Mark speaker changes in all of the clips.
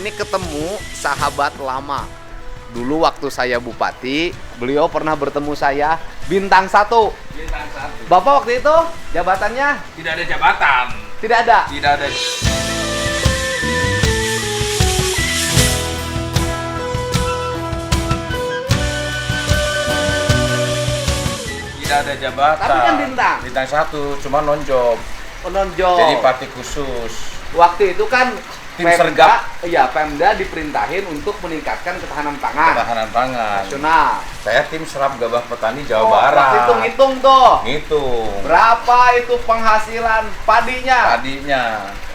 Speaker 1: ini ketemu sahabat lama. Dulu waktu saya bupati, beliau pernah bertemu saya bintang 1.
Speaker 2: Bintang 1.
Speaker 1: Bapak waktu itu jabatannya?
Speaker 2: Tidak ada jabatan.
Speaker 1: Tidak ada.
Speaker 2: Tidak ada. Tidak ada jabatan.
Speaker 1: Tapi kan bintang.
Speaker 2: Bintang 1, cuma nonjob.
Speaker 1: Menonjol.
Speaker 2: Jadi parti khusus.
Speaker 1: Waktu itu kan
Speaker 2: Tim sergap.
Speaker 1: Iya, Pemda diperintahin untuk meningkatkan ketahanan pangan
Speaker 2: Ketahanan pangan.
Speaker 1: nasional.
Speaker 2: Saya tim serap gabah petani Jawa
Speaker 1: Oh,
Speaker 2: Barat.
Speaker 1: waktu itu ngitung tuh.
Speaker 2: Ngitung.
Speaker 1: Berapa itu penghasilan padinya?
Speaker 2: Tadinya.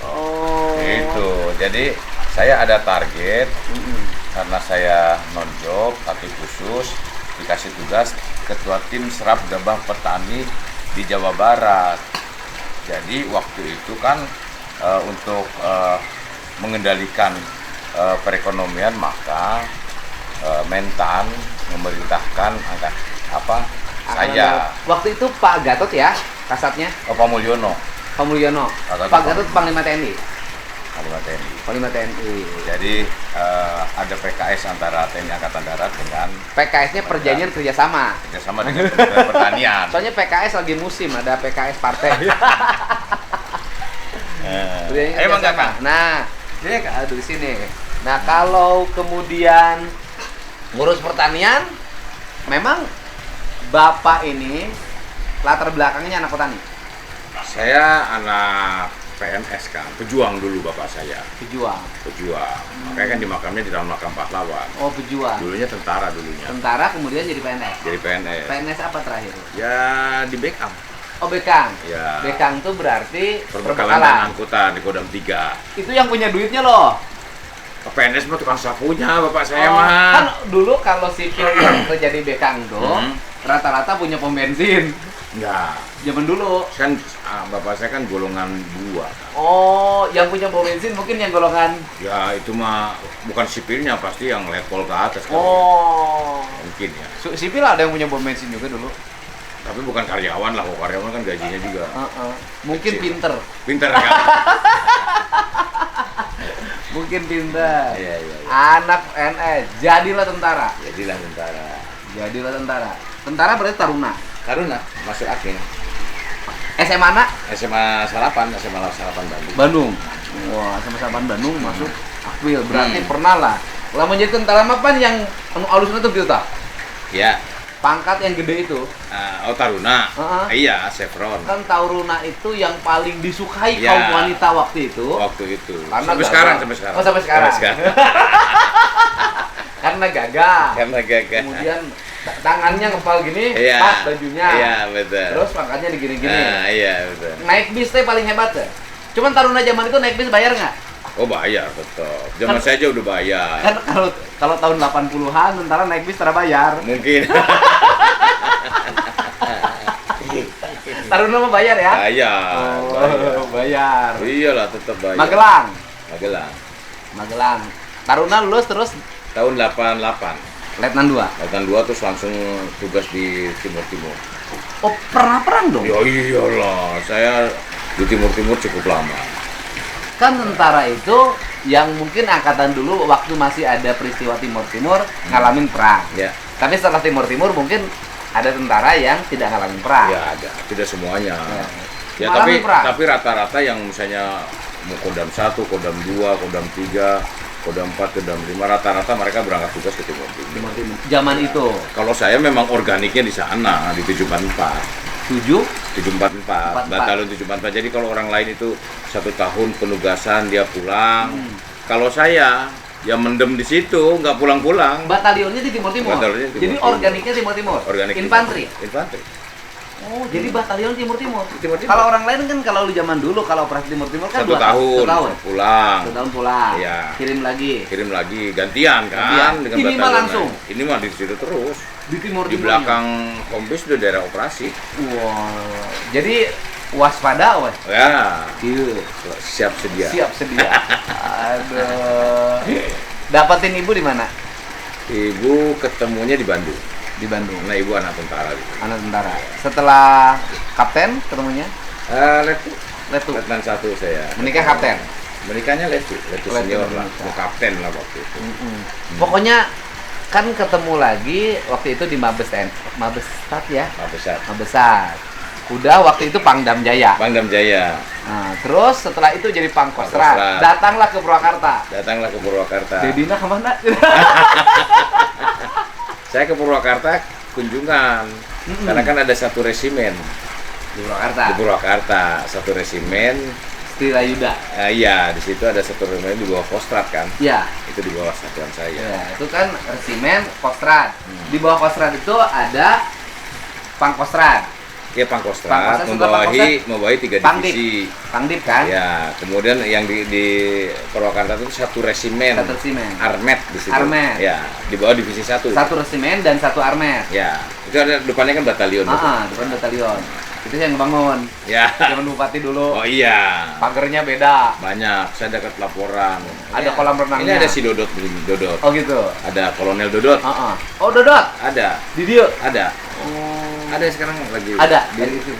Speaker 1: Oh.
Speaker 2: Itu. Jadi saya ada target
Speaker 1: Mm-mm.
Speaker 2: karena saya non-job tapi khusus dikasih tugas ketua tim serap gabah petani di Jawa Barat. Jadi waktu itu kan untuk mengendalikan perekonomian maka Mentan memerintahkan saya
Speaker 1: Waktu itu Pak Gatot ya, kasatnya
Speaker 2: Pak Mulyono
Speaker 1: Pak Mulyono.
Speaker 2: Pak
Speaker 1: Pak Gatot Panglima TNI.
Speaker 2: Panglima TNI.
Speaker 1: Panglima TNI.
Speaker 2: Jadi ada PKS antara TNI Angkatan Darat dengan
Speaker 1: PKS-nya perjanjian kerjasama.
Speaker 2: kerjasama dengan Kementerian Pertanian.
Speaker 1: Soalnya PKS lagi musim, ada PKS partai. Perjanjian
Speaker 2: Ayo Bang
Speaker 1: kerjasama.
Speaker 2: Kakak.
Speaker 1: Nah, dia aduh di sini. Nah, kalau kemudian ngurus pertanian, memang Bapak ini latar belakangnya anak petani.
Speaker 2: Saya anak PNS kan, pejuang dulu bapak saya,
Speaker 1: Pejuang.
Speaker 2: pejuang. Makanya kan dimakamnya di dalam makam pahlawan.
Speaker 1: Oh, pejuang.
Speaker 2: Dulunya tentara dulunya,
Speaker 1: Tentara kemudian jadi PNS.
Speaker 2: jadi PNS.
Speaker 1: PNS apa terakhir?
Speaker 2: Ya di backup.
Speaker 1: Oh, Bekang.
Speaker 2: Ya.
Speaker 1: Bekang tuh berarti
Speaker 2: Perbekalan dan angkutan di Kodam 3.
Speaker 1: Itu yang punya duitnya loh.
Speaker 2: PNS mah tukang sapunya bapak saya
Speaker 1: Oh,
Speaker 2: mah.
Speaker 1: kan dulu kalau sipil yang kerja di Bekang tuh rata-rata punya pom bensin.
Speaker 2: Enggak.
Speaker 1: Zaman dulu.
Speaker 2: Kan bapak saya kan golongan 2.
Speaker 1: Oh, yang punya pom bensin mungkin yang golongan.
Speaker 2: Ya itu mah bukan sipilnya, pasti yang level ke atas kan.
Speaker 1: Oh.
Speaker 2: Mungkin ya.
Speaker 1: Sipil ada yang punya pom bensin juga dulu.
Speaker 2: Tapi bukan karyawan lah, kok karyawan kan gajinya juga.
Speaker 1: Mungkin
Speaker 2: Kecil.
Speaker 1: pinter.
Speaker 2: Pinter kan?
Speaker 1: Mungkin pinter.
Speaker 2: Iya, iya, iya.
Speaker 1: Anak PNS, jadilah tentara.
Speaker 2: Jadilah tentara.
Speaker 1: Jadilah tentara. Tentara berarti taruna.
Speaker 2: Taruna masuk akhir.
Speaker 1: SMA anak
Speaker 2: SMA Salapan Bandung.
Speaker 1: Bandung. Wah, sama Saban Bandung masuk Akwil. Berarti pernah lah. Lah menjadi tentara apa yang alusnya tuh gitu tak?
Speaker 2: Ya.
Speaker 1: Pangkat yang gede itu.
Speaker 2: Oh Taruna. Iya, Chevron.
Speaker 1: Kan Taruna itu yang paling disukai
Speaker 2: Ya.
Speaker 1: kaum wanita waktu itu.
Speaker 2: Waktu itu.
Speaker 1: Karena
Speaker 2: Sampai
Speaker 1: gagal.
Speaker 2: sekarang.
Speaker 1: Oh, sampai sekarang. Karena gagal.
Speaker 2: Karena gagal.
Speaker 1: Kemudian tangannya ngepal gini,
Speaker 2: Iya.
Speaker 1: pas bajunya.
Speaker 2: Iya, betul.
Speaker 1: Terus pangkatnya digini-gini.
Speaker 2: Iya, betul.
Speaker 1: Naik bis teh paling hebat ya. Cuman Taruna zaman itu naik bis bayar nggak?
Speaker 2: Oh, bayar tetap. Zaman saya aja udah bayar.
Speaker 1: Kan kalau tahun 80-an tentara naik bis tara bayar.
Speaker 2: Mungkin.
Speaker 1: Taruna mah bayar ya?
Speaker 2: Bayar.
Speaker 1: Oh, bayar.
Speaker 2: Iyalah, tetap bayar.
Speaker 1: Magelang.
Speaker 2: Magelang.
Speaker 1: Taruna lulus terus
Speaker 2: Tahun 88.
Speaker 1: Letnan 2.
Speaker 2: Letnan 2 terus langsung tugas di Timur Timur.
Speaker 1: Oh, pernah perang dong?
Speaker 2: Ya iyalah, saya di Timur Timur cukup lama.
Speaker 1: Kan tentara itu yang mungkin angkatan dulu waktu masih ada peristiwa Timur Timur ngalamin perang.
Speaker 2: Ya.
Speaker 1: Tapi setelah Timur Timur mungkin ada tentara yang tidak ngalamin perang.
Speaker 2: Ya ada, tidak semuanya. Ya
Speaker 1: Ngalamin perang.
Speaker 2: tapi rata-rata yang misalnya mau Kodam 1, Kodam 2, Kodam 3, Kodam 4, Kodam 5 rata-rata mereka berangkat tugas ke Timur Timur.
Speaker 1: Timur Timur. Zaman itu
Speaker 2: Kalau saya memang organiknya di sana di 744. 744, Batalion 744. Jadi kalau orang lain itu 1 tahun penugasan dia pulang. Kalau saya ya mendem di situ, nggak pulang-pulang.
Speaker 1: batalionnya di Timur Timur.
Speaker 2: Batalionnya di Timur
Speaker 1: Jadi
Speaker 2: Timur.
Speaker 1: organiknya Timur Timur.
Speaker 2: Organik
Speaker 1: Infanteri.
Speaker 2: Infanteri.
Speaker 1: Oh, jadi batalion Timur Timur.
Speaker 2: Timur Timur.
Speaker 1: Kalau orang lain kan kalau di zaman dulu kalau operasi Timur Timur kan
Speaker 2: 1
Speaker 1: 2
Speaker 2: tahun,
Speaker 1: tahun.
Speaker 2: pulang.
Speaker 1: 1 tahun pulang.
Speaker 2: Iya.
Speaker 1: Kirim lagi.
Speaker 2: Gantian kan
Speaker 1: Gantian.
Speaker 2: dengan
Speaker 1: Ini mah
Speaker 2: batalionnya.
Speaker 1: langsung?
Speaker 2: Ini mah di situ terus.
Speaker 1: Di Timur
Speaker 2: Di
Speaker 1: Timur.
Speaker 2: belakang Kombes itu daerah operasi.
Speaker 1: Wah. Jadi waspada weh.
Speaker 2: Ya,
Speaker 1: Iya.
Speaker 2: siap sedia.
Speaker 1: Siap sedia. Aduh. Dapatin ibu di mana?
Speaker 2: Ibu ketemunya di Bandung.
Speaker 1: Di Bandung.
Speaker 2: Nah, ibu anak tentara gitu.
Speaker 1: Anak tentara. Setelah kapten ketemunya
Speaker 2: Letnan
Speaker 1: Letu.
Speaker 2: 1 saya.
Speaker 1: Menikah kapten.
Speaker 2: Menikahnya Letu senior lah, kapten lah waktu itu.
Speaker 1: Pokoknya kan ketemu lagi waktu itu di Mabesat ya. Mabesat. Udah waktu itu Pangdam Jaya. Nah, terus setelah itu jadi Pangkostrat. Datanglah ke Purwakarta. Dedina kemana?
Speaker 2: Saya ke Purwakarta kunjungan. Karena kan ada satu resimen
Speaker 1: Di
Speaker 2: Purwakarta, satu resimen.
Speaker 1: Tirayuda.
Speaker 2: Iya, di situ ada satu resimen di bawah Kostrat kan?
Speaker 1: Iya.
Speaker 2: Itu di bawah satuan saya.
Speaker 1: Ya, itu kan resimen Kostrat. Di bawah Kostrat itu ada Pangkostrat.
Speaker 2: Ya, Pangkostrat membawahi 3 divisi.
Speaker 1: Pangdip kan?
Speaker 2: Ya, kemudian yang di Purwakarta itu satu resimen. Armet di situ. Ya, di bawah divisi 1.
Speaker 1: Satu resimen dan satu armet.
Speaker 2: Ya, itu ada depannya kan batalion.
Speaker 1: Depan batalion. Itu yang ngebangun.
Speaker 2: Ya.
Speaker 1: Zaman bupati dulu.
Speaker 2: Oh iya.
Speaker 1: Pagernya beda.
Speaker 2: Banyak. Saya dapat laporan.
Speaker 1: Ada kolam renangnya.
Speaker 2: Ini ada si Dodot.
Speaker 1: Oh gitu.
Speaker 2: Ada Kolonel Dodot.
Speaker 1: Oh Dodot.
Speaker 2: Ada.
Speaker 1: Di dia.
Speaker 2: Ada. Ada sekarang lagi.
Speaker 1: Ada. Di situ.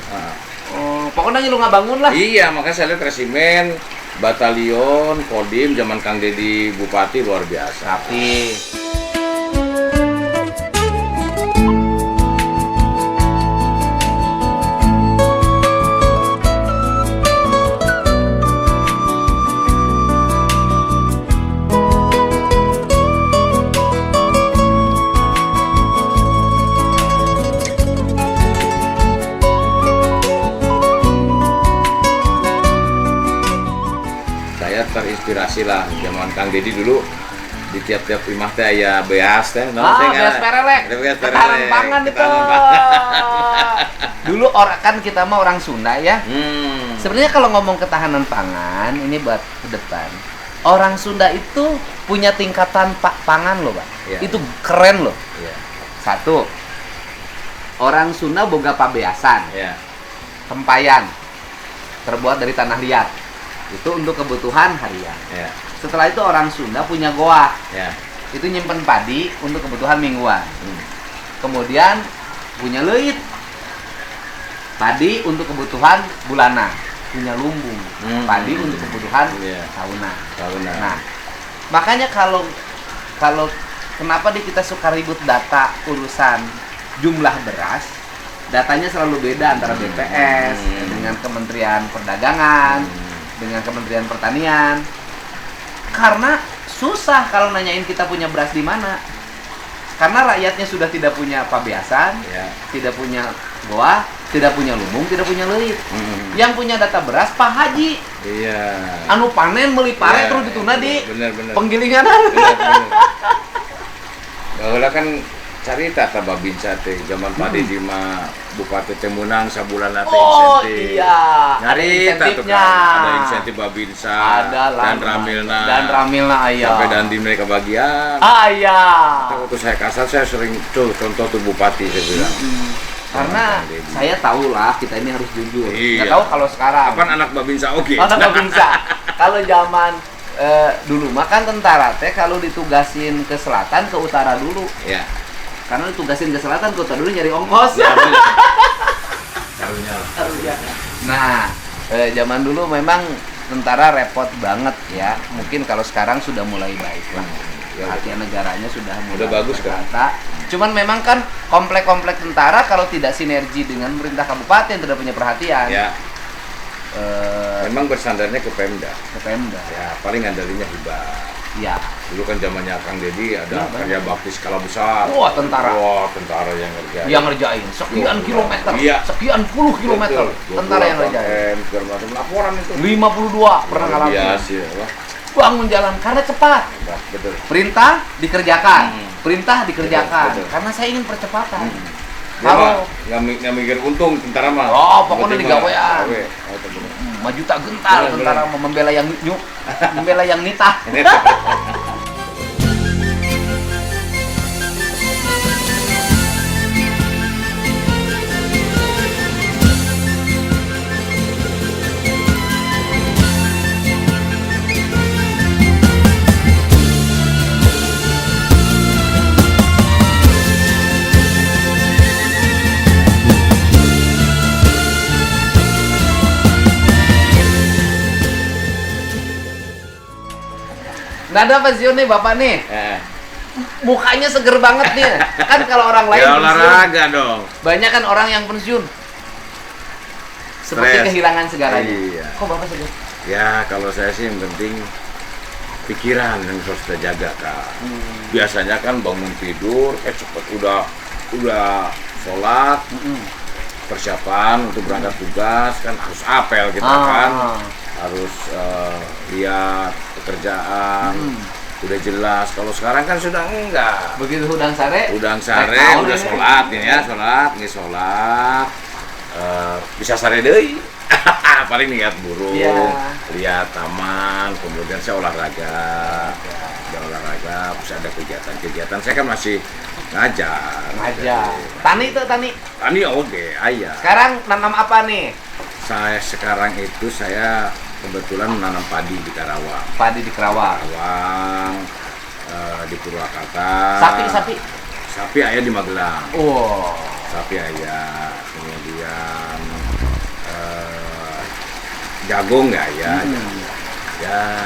Speaker 1: Pokoknya lu nggak bangun lah.
Speaker 2: Iya, makanya saya lihat resimen, batalion, kodim zaman Kang Dedi Bupati luar biasa.
Speaker 1: Tapi
Speaker 2: terinspirasi lah zaman Kang Dedi dulu di tiap-tiap imah teh ya beas teh
Speaker 1: beas perelek ketahanan pangan itu. Dulu kan kita mah orang Sunda ya. Sebenarnya kalau ngomong ketahanan pangan ini buat ke depan, orang Sunda itu punya tingkatan pangan loh, Pak. Itu keren loh. Satu, orang Sunda boga pabeasan, tempayan terbuat dari tanah liat. Itu untuk kebutuhan harian. Setelah itu orang Sunda punya goa. Itu nyimpen padi untuk kebutuhan mingguan. Kemudian punya leit. Padi untuk kebutuhan bulanan. Punya lumbung. Padi untuk kebutuhan tahunan. Nah, makanya kalau kenapa kita suka ribut data urusan jumlah beras, datanya selalu beda antara BPS dengan Kementerian Perdagangan, dengan Kementerian Pertanian, karena susah kalau nanyain kita punya beras di mana, karena rakyatnya sudah tidak punya pabeasan, tidak punya goa, tidak punya lumbung, tidak punya leit. Yang punya data beras Pak Haji. Anu panen meuli pare terus dituna di penggilingan.
Speaker 2: Bahwa kan carita ta babinsa teh zaman Pak Dedi mah Bupati teh meunang sabulan teh insentif.
Speaker 1: Insentifnya.
Speaker 2: Ada insentif babinsa dan ramilna aya. Sampai dandi mereka bagian. Waktu saya kasar saya sering tuh contoh tuh Bupati saya bilang.
Speaker 1: Karena saya tahu lah kita ini harus jujur. Nggak tahu kalau sekarang.
Speaker 2: Kapan anak babinsa oke?
Speaker 1: Anak babinsa. Kalau zaman dulu mah kan tentara teh kalau ditugasin ke selatan ke utara dulu. Karena ditugasin ke selatan, kota dulu nyari ongkos. Nah, zaman dulu memang tentara repot banget ya. Mungkin kalau sekarang sudah mulai baik lah. Perhatian negaranya sudah mulai
Speaker 2: bagus
Speaker 1: kan. Cuman memang kan komplek-komplek tentara kalau tidak sinergi dengan pemerintah kabupaten tidak punya perhatian.
Speaker 2: Memang bersandarnya ke Pemda. Ya, paling andalinya hibah. Dulu kan zamannya Kang Dedi ada kerja bakti skala besar.
Speaker 1: Tentara
Speaker 2: yang ngerjain.
Speaker 1: Yang ngerjain sekian kilometer, sekian puluh kilometer. Tentara yang ngerjain.
Speaker 2: Laporan itu.
Speaker 1: 52 pernah ngalamin. Bangun jalan karena cepat.
Speaker 2: Betul.
Speaker 1: Perintah dikerjakan. Karena saya ingin percepatan.
Speaker 2: Kalau nggak mikir untung tentara mah.
Speaker 1: Pokoknya digawean. Maju tak gentar tentara membela yang nitah. Nggak ada pensiun nih Bapak nih. Mukanya seger banget nih. Kan kalau orang lain
Speaker 2: ya
Speaker 1: pensiun,
Speaker 2: olahraga dong.
Speaker 1: banyak kan orang yang pensiun seperti
Speaker 2: Stres.
Speaker 1: kehilangan segalanya.
Speaker 2: Iya.
Speaker 1: Kok Bapak seger?
Speaker 2: Ya kalau saya sih yang penting pikiran yang harus kita jaga Kak. Biasanya kan bangun tidur, cepet udah sholat, persiapan untuk berangkat tugas kan harus apel kita kan, harus lihat pekerjaan, udah jelas. Kalau sekarang kan sudah enggak.
Speaker 1: Begitu udang sare,
Speaker 2: Udah sholat ini ya, sholat, bisa sare deui. Paling lihat burung, lihat taman, kemudian saya olahraga, terus ada kegiatan. Saya kan masih ngajar.
Speaker 1: Tani tuh tani.
Speaker 2: Tani oke, ayah.
Speaker 1: Sekarang nanam apa nih?
Speaker 2: Saya sekarang itu saya kebetulan menanam padi di Karawang.
Speaker 1: Padi di Karawang.
Speaker 2: Di Purwakarta. Sapi ayah di Magelang. Sapi ayah. Kemudian jagung nggak ya? Ya,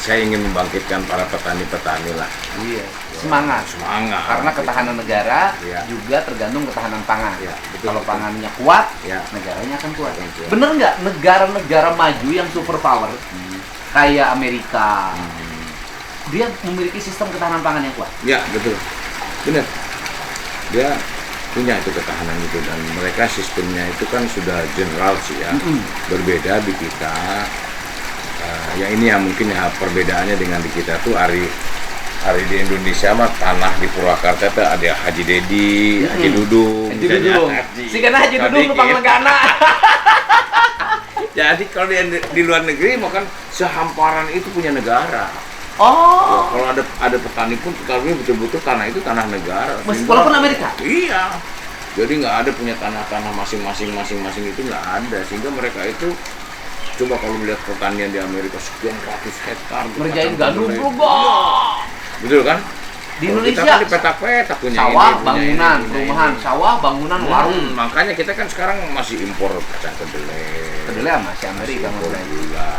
Speaker 2: saya ingin membangkitkan para petani-petani lah.
Speaker 1: Iya. Semangat. Karena ketahanan negara juga tergantung ketahanan pangan. Kalau pangannya kuat, negaranya akan kuat. Bener nggak negara-negara maju yang superpower kayak Amerika, dia memiliki sistem ketahanan pangan yang kuat?
Speaker 2: Ya betul, bener. Dia punya itu ketahanan itu, dan mereka sistemnya itu kan sudah general sih ya. Berbeda di kita. Ya ini yang mungkin ya perbedaannya dengan di kita tuh hari di Indonesia mah tanah di Purwakarta tuh ada Haji Dedi, Haji Dudung.
Speaker 1: Si karena Haji Dudung numpang legana.
Speaker 2: Jadi kalau di luar negeri mah kan sehamparan itu punya negara. Kalau ada petani pun kalau ini betul-betul tanah itu tanah negara.
Speaker 1: Walaupun Amerika.
Speaker 2: Iya. Jadi nggak ada punya tanah-tanah masing-masing itu nggak ada, sehingga mereka itu coba kalau melihat pertanian di Amerika sekian ratus hektar.
Speaker 1: Ngerjain gandum berubah.
Speaker 2: Betul kan?
Speaker 1: Di Indonesia
Speaker 2: kita kan di petak-petak punya
Speaker 1: sawah,
Speaker 2: ini,
Speaker 1: bangunan,
Speaker 2: punya
Speaker 1: perumahan,
Speaker 2: ini.
Speaker 1: sawah, bangunan, warung.
Speaker 2: Makanya kita kan sekarang masih impor kacang kedelai.
Speaker 1: Kedelai masih Amerika
Speaker 2: impor gula,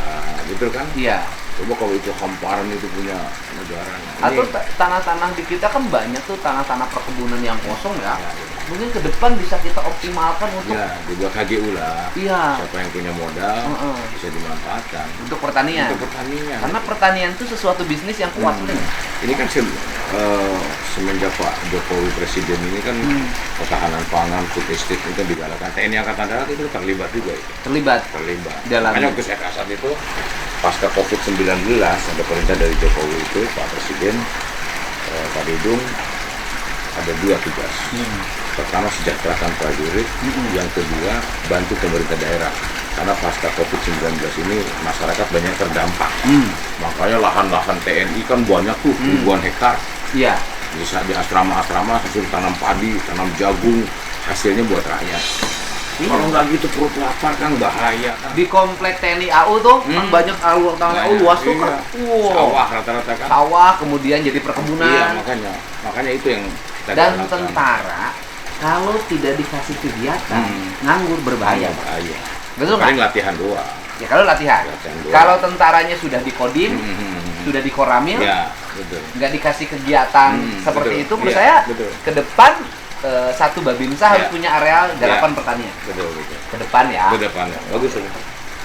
Speaker 2: betul kan?
Speaker 1: Iya.
Speaker 2: Coba kalau itu hamparan itu punya negara.
Speaker 1: Atau tanah-tanah di kita kan banyak tuh tanah-tanah perkebunan yang kosong ya. Mungkin ke depan bisa kita optimalkan untuk
Speaker 2: dibuat HGU lah.
Speaker 1: Iya.
Speaker 2: Siapa yang punya modal bisa dimanfaatkan
Speaker 1: untuk pertanian. Karena pertanian itu sesuatu bisnis yang kuat nih.
Speaker 2: Ini kan semenjak Pak Jokowi presiden ini kan ketahanan pangan, food estate itu kan digalakan. TNI Angkatan Darat itu terlibat juga itu. Terlibat. Makanya waktu saya kasat itu pasca COVID-19 ada perintah dari Jokowi itu Pak Presiden, Pak Dudung, ada 2 tugas. Pertama sejahterakan prajurit, yang kedua bantu pemerintah daerah. Karena pasca COVID-19 ini masyarakat banyak terdampak. Makanya lahan-lahan TNI kan banyak tuh, ribuan hektar.
Speaker 1: Iya.
Speaker 2: Bisa di asrama-asrama suruh tanam padi, tanam jagung, hasilnya buat rakyat. Kalau nggak gitu perut lapar kan bahaya kan.
Speaker 1: Di komplek TNI AU tuh kan banyak alur tanah AU luas tuh kan.
Speaker 2: Sawah rata-rata kan.
Speaker 1: Sawah kemudian jadi perkebunan.
Speaker 2: Iya makanya itu yang
Speaker 1: dan tentara kalau tidak dikasih kegiatan nganggur berbahaya. Betul nggak?
Speaker 2: Paling latihan doang.
Speaker 1: Ya kalau latihan. Kalau tentaranya sudah dikodim, sudah dikoramil,
Speaker 2: betul.
Speaker 1: Nggak dikasih kegiatan seperti itu, menurut saya ke depan satu Babinsa harus punya areal garapan pertanian.
Speaker 2: Betul.
Speaker 1: Ke depan ya.
Speaker 2: Bagus.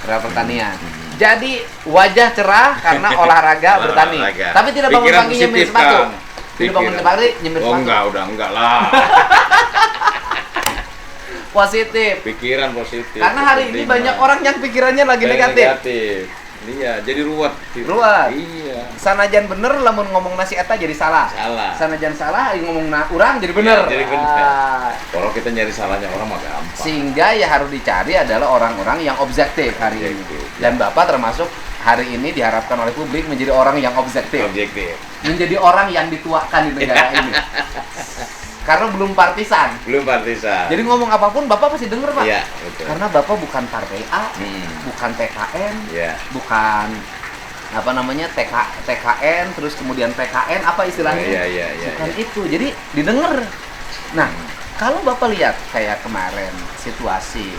Speaker 1: Areal pertanian. Jadi wajah cerah karena olahraga bertani. Tapi tidak bangun pagi nyemil sepatu. Tidak bangun pagi nyemil sepatu.
Speaker 2: Enggak lah.
Speaker 1: Positif.
Speaker 2: Pikiran positif.
Speaker 1: Karena hari ini banyak orang yang pikirannya lagi negatif.
Speaker 2: Iya, jadi ruwet.
Speaker 1: Iya. Sanajan bener lamun ngomong nasi eta jadi salah. Sanajan salah ngomong urang jadi bener.
Speaker 2: Jadi bener. Kalau kita nyari salahnya orang mah gampang.
Speaker 1: Sehingga ya harus dicari adalah orang-orang yang objektif hari ini. Dan Bapak termasuk hari ini diharapkan oleh publik menjadi orang yang objektif. Menjadi orang yang dituakan di negara ini. Karena belum partisan. Jadi ngomong apapun Bapak pasti denger, Pak.
Speaker 2: Iya, betul.
Speaker 1: Karena Bapak bukan partai A, bukan TKN, bukan apa namanya TKN, terus kemudian PKN, apa istilahnya? Bukan itu. Jadi didengar. Nah, kalau Bapak lihat kayak kemarin situasi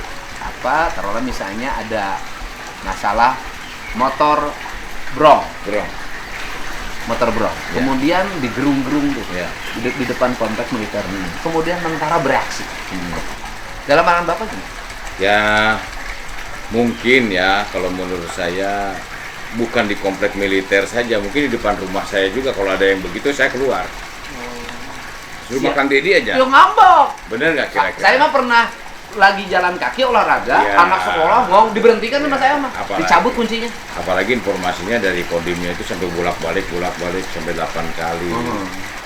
Speaker 1: apa, taruhlah misalnya ada masalah motor brong. motor bronc. Kemudian digerung-gerung tuh di depan kompleks militer. Kemudian tentara bereaksi. Dalam pandangan Bapak gimana?
Speaker 2: Ya mungkin ya kalau menurut saya bukan di komplek militer saja, mungkin di depan rumah saya juga kalau ada yang begitu saya keluar. Suruh makan Dedi aja.
Speaker 1: Yo ngambek.
Speaker 2: Bener nggak kira-kira?
Speaker 1: Saya mah pernah lagi jalan kaki olahraga, anak sekolah mau diberhentikan sama saya mah, dicabut kuncinya.
Speaker 2: Apalagi informasinya dari Kodimnya itu sampai bolak-balik sampai 8 kali.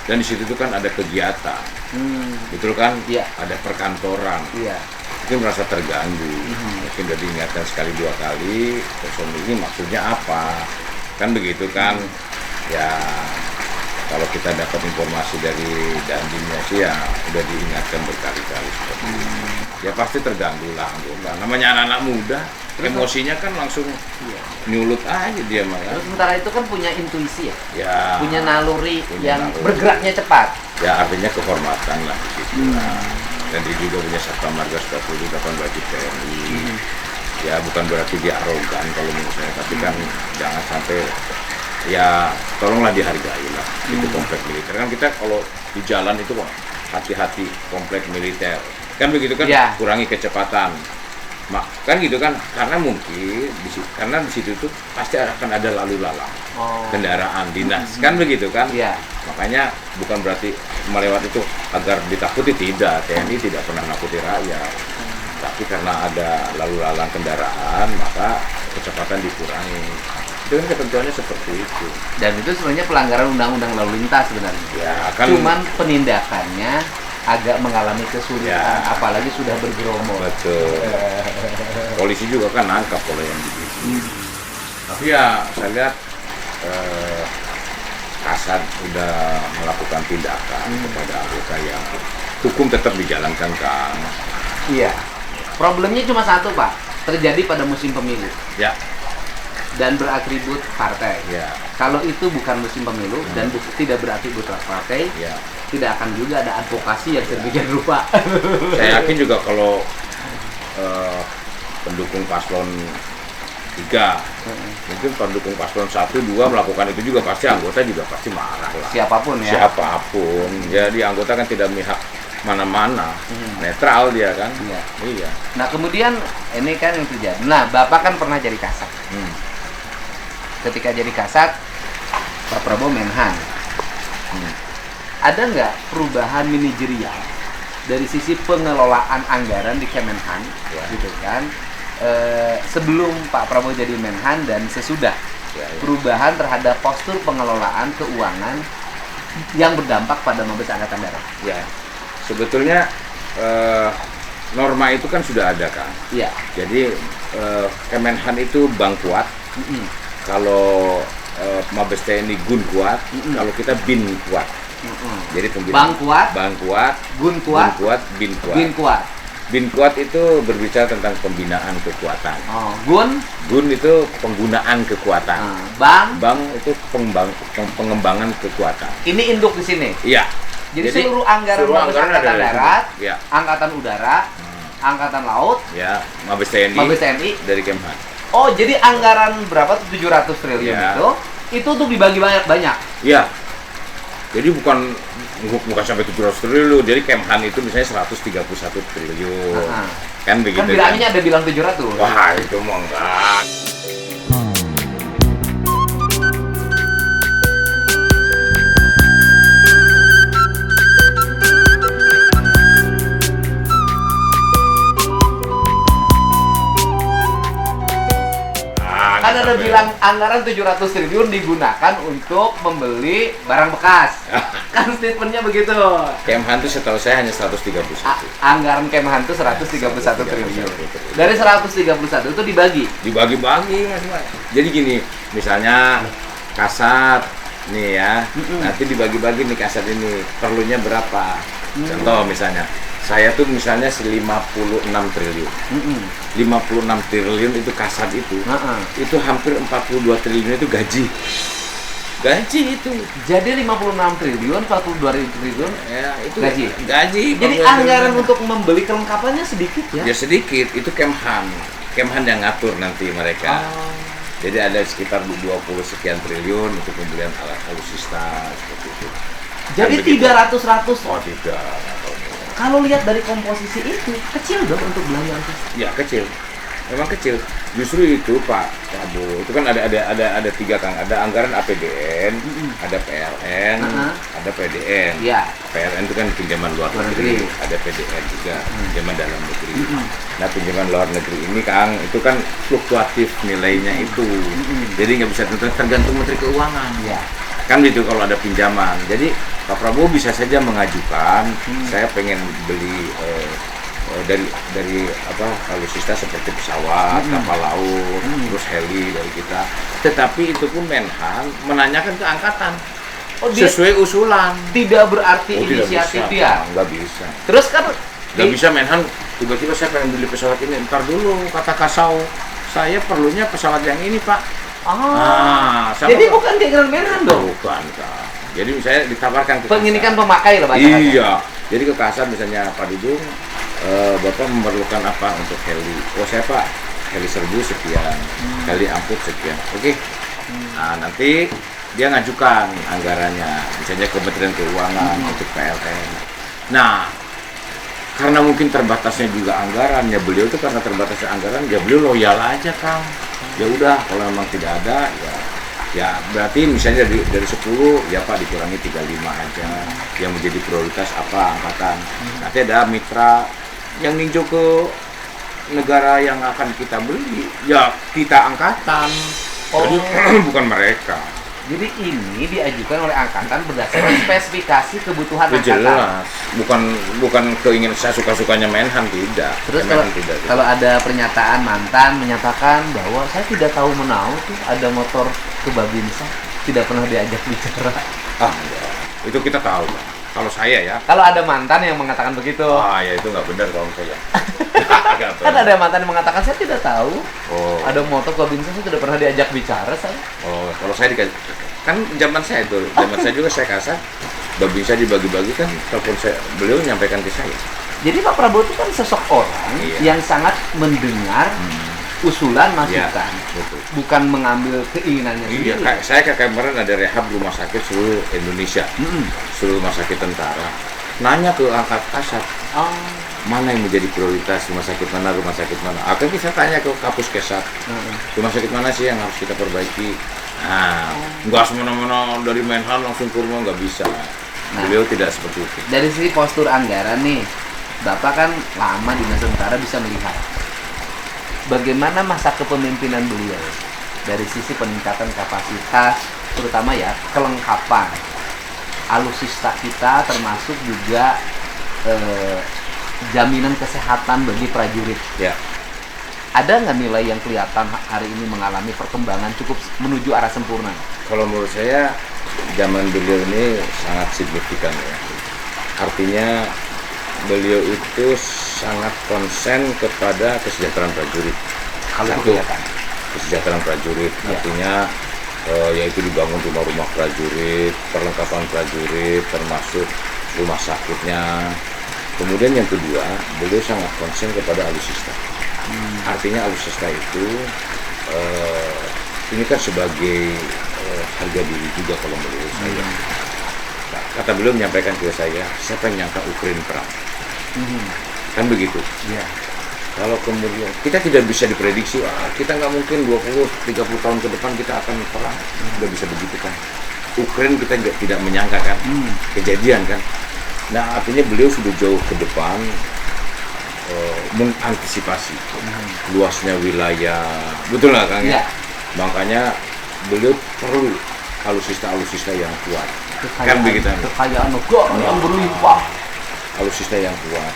Speaker 2: Dan di situ tuh kan ada kegiatan, betul kan? Ada perkantoran. Mungkin merasa terganggu, mungkin udah diingatkan sekali 2 kali, personil ini maksudnya apa? Kan begitu kan? Ya kalau kita dapat informasi dari Dandimnya sih ya udah diingatkan berkali-kali seperti itu. Ya pasti terganggu lah anggota. Namanya anak-anak muda, emosinya kan langsung nyulut aja dia mah.
Speaker 1: Terus sementara itu kan punya intuisi
Speaker 2: ya,
Speaker 1: punya naluri yang bergeraknya cepat.
Speaker 2: Ya artinya kehormatan lah di situ. Dan dia juga punya Satpam Marga 48 baju TNI. Ya bukan berarti dia arogan kalau menurut saya, tapi kan jangan sampai ya tolonglah dihargai lah. Itu komplek militer kan, kita kalau di jalan itu kok hati-hati komplek militer kan begitu kan, kurangi kecepatan kan gitu kan, karena mungkin karena di situ tuh pasti akan ada lalu lalang kendaraan dinas kan begitu kan. Makanya bukan berarti melewati itu agar ditakuti, tidak, TNI tidak pernah nakuti rakyat, tapi karena ada lalu lalang kendaraan maka kecepatan dikurangi. Itu kan ketentuannya seperti itu. Dan
Speaker 1: itu sebenarnya pelanggaran undang-undang lalu lintas sebenarnya.
Speaker 2: Ya, kan
Speaker 1: cuman penindakannya agak mengalami kesulitan, apalagi sudah bergerombol.
Speaker 2: Betul. Polisi juga kan nangkap kalau yang begitu. Tapi ya saya lihat Kasat udah melakukan tindakan kepada anggota yang hukum tetap dijalankan kan.
Speaker 1: Iya. Problemnya cuma satu Pak, terjadi pada musim pemilu. Dan beratribut partai. Kalau itu bukan musim pemilu dan tidak beratribut partai, tidak akan juga ada advokasi yang sedemikian rupa.
Speaker 2: Saya yakin juga kalau pendukung paslon 3, mungkin pendukung paslon 1, 2 melakukan itu juga pasti anggota juga pasti marah lah.
Speaker 1: Siapapun ya.
Speaker 2: Siapapun. Jadi anggota kan tidak memihak mana-mana, netral dia kan. Iya.
Speaker 1: Nah kemudian ini kan yang terjadi. Nah Bapak kan pernah jadi Kasat. Ketika jadi Kasat, Pak Prabowo Menhan. Ada nggak perubahan manajerial dari sisi pengelolaan anggaran di Kemenhan, gitu kan? Sebelum Pak Prabowo jadi Menhan dan sesudah, perubahan terhadap postur pengelolaan keuangan yang berdampak pada Mabes Angkatan Darat.
Speaker 2: Sebetulnya norma itu kan sudah ada kan. Jadi Kemenhan itu bank kuat. Kalau Mabes TNI Gun kuat, kalau kita Bin kuat. Jadi
Speaker 1: Bank
Speaker 2: kuat, Gun kuat, Bin kuat. Bin kuat itu berbicara tentang pembinaan kekuatan. Gun itu penggunaan kekuatan. Bank itu pengembangan kekuatan.
Speaker 1: Ini induk di sini.
Speaker 2: Iya.
Speaker 1: Jadi seluruh anggaran Mabes Angkatan Darat, Angkatan Udara, Angkatan Laut,
Speaker 2: Mabes TNI dari Kemhan.
Speaker 1: Oh, jadi anggaran berapa? 700 triliun itu tuh dibagi banyak.
Speaker 2: Iya. Jadi bukan sampai 700 triliun. Jadi Kemhan itu misalnya 131 triliun. Kan begitu.
Speaker 1: Kan bilangnya ada bilang 700.
Speaker 2: Wah, itu mah enggak.
Speaker 1: Kan ada bilang anggaran 700 triliun digunakan untuk membeli barang bekas. Kan statementnya begitu.
Speaker 2: Kemhan itu setahu saya hanya 131.
Speaker 1: Anggaran Kemhan itu 131 triliun. Dari 131 itu dibagi-bagi.
Speaker 2: Jadi gini, misalnya Kasat nih ya, nanti dibagi-bagi nih Kasat ini perlunya berapa. Contoh misalnya saya tuh misalnya 56 triliun. 56 triliun itu Kasat itu. Itu hampir 42 triliun itu gaji. Gaji itu.
Speaker 1: Jadi 56 triliun, 42 triliun
Speaker 2: itu
Speaker 1: gaji. Jadi anggaran untuk membeli kelengkapannya sedikit ya?
Speaker 2: Ya sedikit, itu Kemhan yang ngatur nanti mereka. Jadi ada sekitar 20 sekian triliun untuk pembelian alat alutsista seperti itu.
Speaker 1: Jadi
Speaker 2: kan
Speaker 1: 300-100.
Speaker 2: Oh tidak.
Speaker 1: Kalau lihat dari komposisi itu, kecil dong untuk belanja alutsista.
Speaker 2: Ya kecil, memang kecil. Justru itu Pak Prabowo, itu kan ada tiga Kang, ada anggaran APBN, ada PLN, ada PDN.
Speaker 1: Ya.
Speaker 2: PLN itu kan pinjaman luar negeri, ada PDN juga pinjaman dalam negeri. Nah pinjaman luar negeri ini Kang, itu kan fluktuatif nilainya itu, jadi nggak bisa tergantung Menteri Keuangan.
Speaker 1: Ya.
Speaker 2: Kan gitu kalau ada pinjaman. Jadi Pak Prabowo bisa saja mengajukan, saya pengen beli dari alutsista seperti pesawat, kapal laut, terus heli dari kita. Tetapi itu pun Menhan menanyakan ke angkatan sesuai usulan.
Speaker 1: Tidak berarti inisiatif dia.
Speaker 2: Nggak bisa.
Speaker 1: Terus kan
Speaker 2: nggak bisa Menhan tiba-tiba saya pengen beli pesawat ini. Ntar dulu kata Kasau, saya perlunya pesawat yang ini Pak.
Speaker 1: Jadi bukan keinginan Menhan dong.
Speaker 2: Bukan Kak. Jadi misalnya ditawarkan ke
Speaker 1: penginikan pemakai lah Pak.
Speaker 2: Iya. Jadi ke Kasar misalnya Pak Dudung, Bapak memerlukan apa untuk heli? Oh saya Pak, heli serbu sekian, heli angkut sekian. Oke. Nah nanti dia ngajukan anggarannya, misalnya Kementerian Keuangan untuk PLN. Nah, karena mungkin terbatasnya juga anggarannya, beliau itu karena terbatasnya anggaran, ya beliau loyal aja Kang. Ya udah, kalau memang tidak ada, ya berarti misalnya dari 10 ya Pak dikurangi 35 aja. Yang menjadi prioritas apa angkatan. Nanti ada mitra yang ninjau ke negara yang akan kita beli, ya kita angkatan. Jadi bukan mereka.
Speaker 1: Jadi ini diajukan oleh angkatan berdasarkan spesifikasi kebutuhan angkatan.
Speaker 2: Jelas, bukan keinginan saya suka-sukanya Menhan, tidak.
Speaker 1: Terus kalau ada pernyataan mantan menyatakan bahwa saya tidak tahu menau tuh ada motor ke Babinsa, tidak pernah diajak bicara.
Speaker 2: Enggak. Itu kita tahu, Pak. Kalau saya ya.
Speaker 1: Kalau ada mantan yang mengatakan begitu.
Speaker 2: Ya itu nggak benar kalau saya.
Speaker 1: Kan ada mantan yang mengatakan saya tidak tahu. Ada motor ke Babinsa, saya tidak pernah diajak bicara saya.
Speaker 2: Kalau saya kan zaman saya itu, zaman saya juga saya kasar. Babinsa dibagi-bagi kan, telepon beliau menyampaikan ke saya.
Speaker 1: Jadi Pak Prabowo itu kan sosok orang yang sangat mendengar usulan masukan, bukan mengambil keinginannya sendiri.
Speaker 2: Saya kemarin ada rehab rumah sakit seluruh Indonesia, seluruh rumah sakit tentara. Nanya ke angkat kasat, mana yang menjadi prioritas, rumah sakit mana? Akhirnya saya tanya ke Kapus Kesat, rumah sakit mana sih yang harus kita perbaiki? Nggak semena-mena dari Menhan langsung ke rumah, nggak bisa. Beliau tidak seperti itu.
Speaker 1: Dari sisi postur anggaran nih, Bapak kan lama di Dinas Tentara, bisa melihat bagaimana masa kepemimpinan beliau dari sisi peningkatan kapasitas, terutama ya kelengkapan alutsista kita, termasuk juga jaminan kesehatan bagi prajurit.
Speaker 2: Ya.
Speaker 1: Ada nggak nilai yang kelihatan hari ini mengalami perkembangan cukup menuju arah sempurna?
Speaker 2: Kalau menurut saya zaman beliau ini sangat signifikan ya. Artinya beliau itu sangat konsen kepada kesejahteraan prajurit. Kesejahteraan prajurit, artinya yaitu dibangun rumah-rumah prajurit, perlengkapan prajurit, termasuk rumah sakitnya. Kemudian yang kedua, beliau sangat konsen kepada alutsista. Artinya alutsista itu ini kan sebagai harga diri juga kalau menurut saya. Kata beliau menyampaikan ke saya, siapa yang nyangka Ukraina perang? Kan begitu. Kalau kemudian kita tidak bisa diprediksi, kita nggak mungkin 20-30 tahun ke depan kita akan perang, nggak bisa begitu kan. Ukraina kita tidak menyangka kan, kejadian kan. Nah artinya beliau sudah jauh ke depan, mengantisipasi luasnya wilayah, betul nggak Kang? Makanya beliau perlu alutsista yang kuat. Kan begitu.
Speaker 1: Kekayaan negara yang berlimpah.
Speaker 2: Alutsista yang kuat.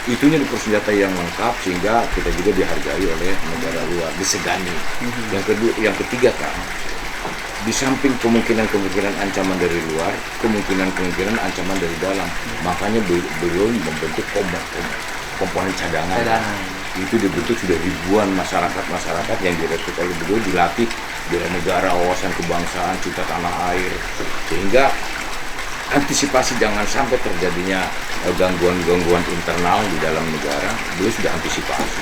Speaker 2: Itunya di persenjata yang lengkap sehingga kita juga dihargai oleh negara luar, disegani. Yang ketiga Kang, di samping kemungkinan ancaman dari luar, kemungkinan ancaman dari dalam. Makanya beliau membentuk komponen cadangan. Itu dibentuk sudah ribuan masyarakat yang direkrut oleh beliau, dilatih bela negara, wawasan kebangsaan, cinta tanah air, sehingga antisipasi jangan sampai terjadinya gangguan internal di dalam negara, beliau sudah antisipasi.